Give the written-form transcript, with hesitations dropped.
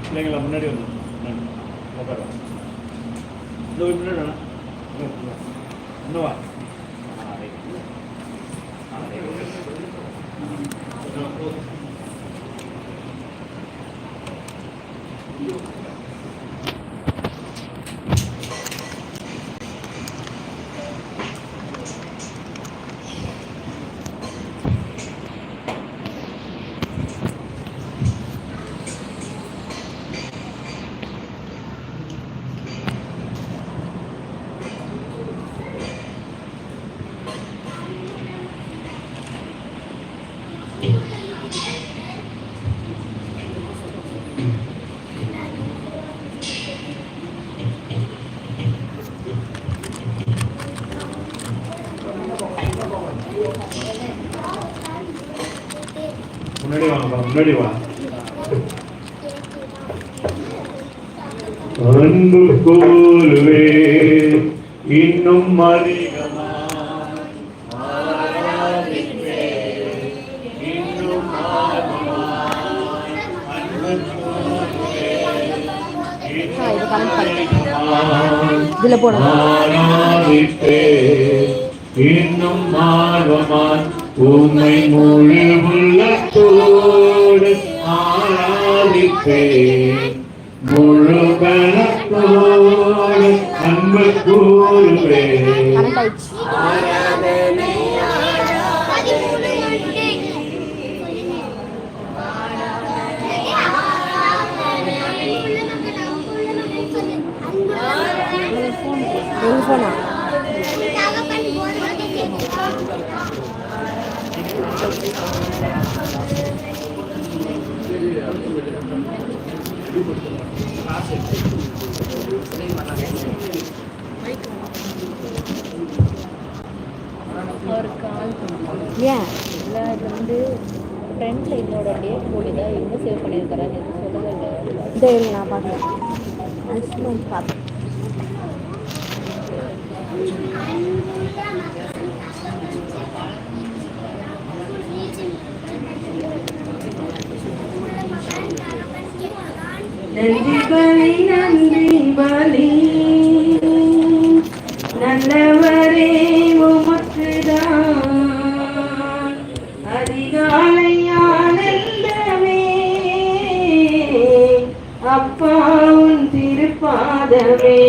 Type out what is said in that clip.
பிள்ளைங்களா முன்னாடி வந்து முன்னாடி இன்னுவா முன்னாடி வாங்கப்பா, முன்னாடி வா. அன்பு போலுவே இன்னும் அதிகமா இன்னும் இன்னும் ஆர்வமான் உம்மை முழு உள்ளத்தோடு ஆராதிப்பேன், முழு பலத்தோடு அன்பு கூறுவேன். ஒரு கால் ஏன் இல்லை, அது வந்து ஃப்ரெண்டில் என்னோட டேட் போலி தான் எங்கே சேவ் பண்ணியிருக்கிறேன் சொல்லவே இல்லை. இதை நான் பார்க்குறேன், பார்த்தேன். நன்றி பலி நன்றி பலி நல்லவரே உமக்குதான் அதிகாலை ஆனந்தமே அப்பா உன் திருப்பாதமே